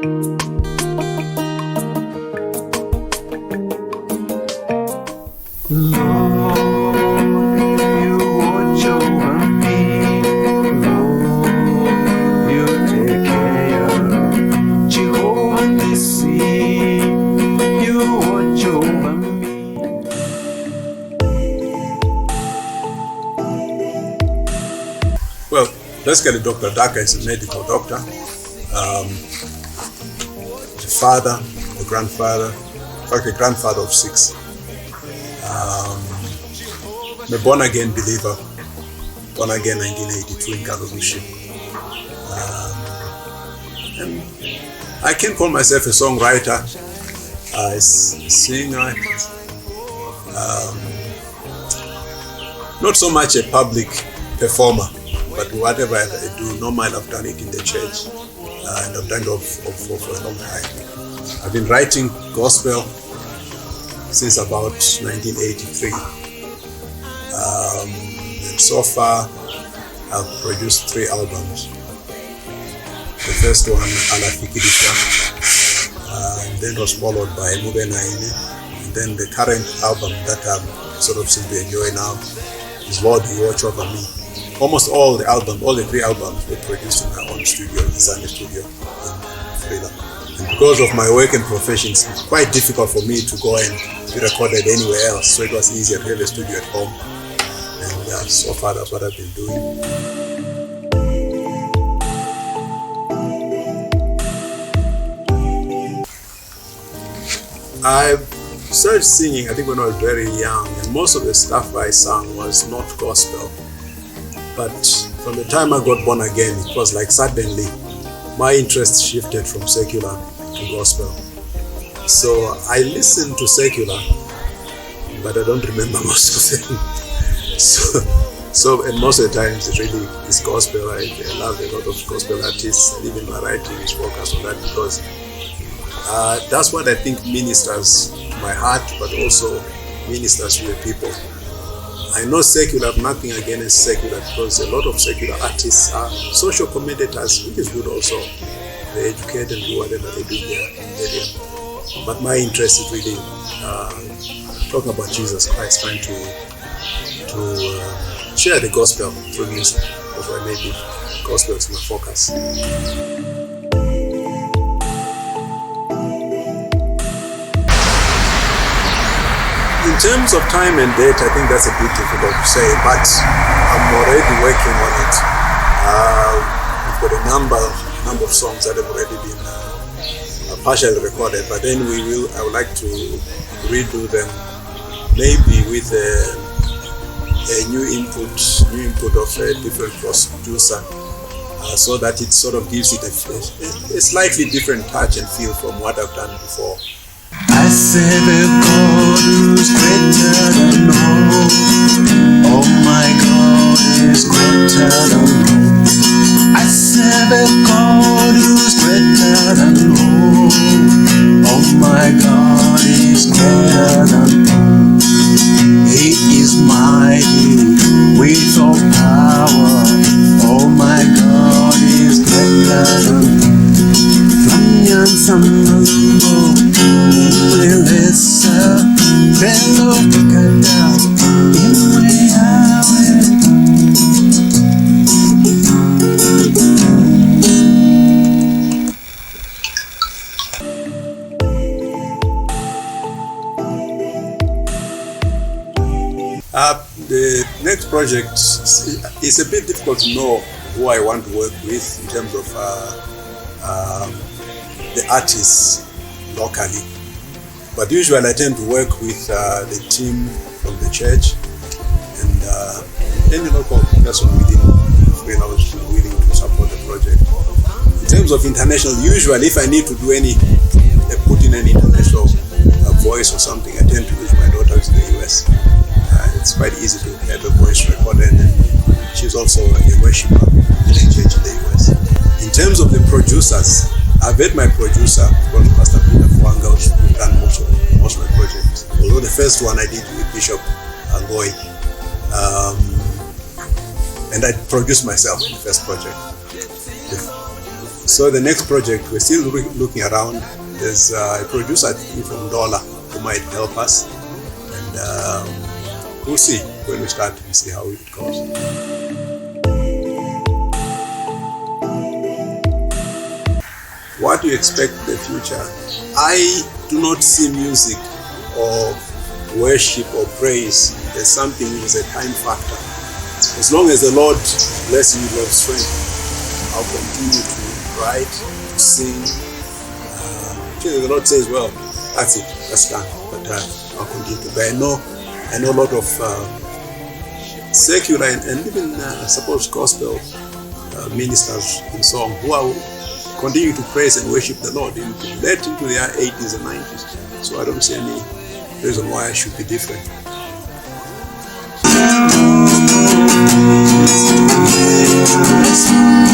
Well, basically Dr. Daka is a medical doctor, the father, the grandfather, in fact a grandfather of 6. I'm a born-again believer, born-again 1982 in Kalubushi. And I can call myself a songwriter, a singer, not so much a public performer, but whatever I do, normally I've done it in the church, and I've done it for a long time. I've been writing gospel since about 1983. And so far, I've produced 3 albums. The first one, Alafikidisha, and then was followed by Mube Naine. And then the current album that I'm sort of seem to enjoy now is Lord, You Watch Over Me. Almost all the 3 albums were produced in my own studio, in Zane Studio in Freeland. And because of my work and profession, it's quite difficult for me to go and be recorded anywhere else. So it was easier to have a studio at home. And so far that's what I've been doing. I started singing, I think, when I was very young, and most of the stuff I sang was not gospel. But from the time I got born again, it was like suddenly my interest shifted from secular to gospel. So I listened to secular, but I don't remember most of them. So and most of the times it really is gospel. I love a lot of gospel artists, and even my writing is focused on that because that's what I think ministers to my heart, but also ministers to the people. I know secular, I have nothing against secular because a lot of secular artists are social commentators, which is good also. They educate and do whatever they do there. But my interest is really talking about Jesus Christ, trying to share the gospel through music. That's why maybe gospel is my focus. In terms of time and date, I think that's a bit difficult to say, but I'm already working on it. We've got a number of songs that have already been partially recorded, but then I would like to redo them, maybe with a new input of a different producer, so that it sort of gives it a slightly different touch and feel from what I've done before. I serve a God who's greater than all. Oh my God is greater than all. I serve a God who's greater than all. Oh my God is greater than all. He is mighty with all power. Oh my God is greater than all. The next project is a bit difficult to know who I want to work with in terms of the artists locally. But usually I tend to work with the team from the church and any local person within Freeland willing to support the project. In terms of international, usually if I need to do put in an international voice or something, I tend to use my daughter who's in the US. It's quite easy to have a voice recorded, and she's also a worshiper in the church in the US. In terms of the producers, I've had my producer, Pastor Peter Fuanga, who's done most of my projects. Although the first one I did with Bishop Angoi, and I produced myself in the first project. So the next project, we're still looking around. There's a producer from Dola who might help us, and we'll see when we start and see how it goes. What do you expect in the future? I do not see music or worship or praise as something that is a time factor. As long as the Lord bless you with Lord's strength, I'll continue to write, to sing. The Lord says, well, that's it, that's done. But I'll continue to. But I know a lot of secular and even suppose gospel ministers in song who are continue to praise and worship the Lord into their 80s and 90s. So I don't see any reason why I should be different. Yes.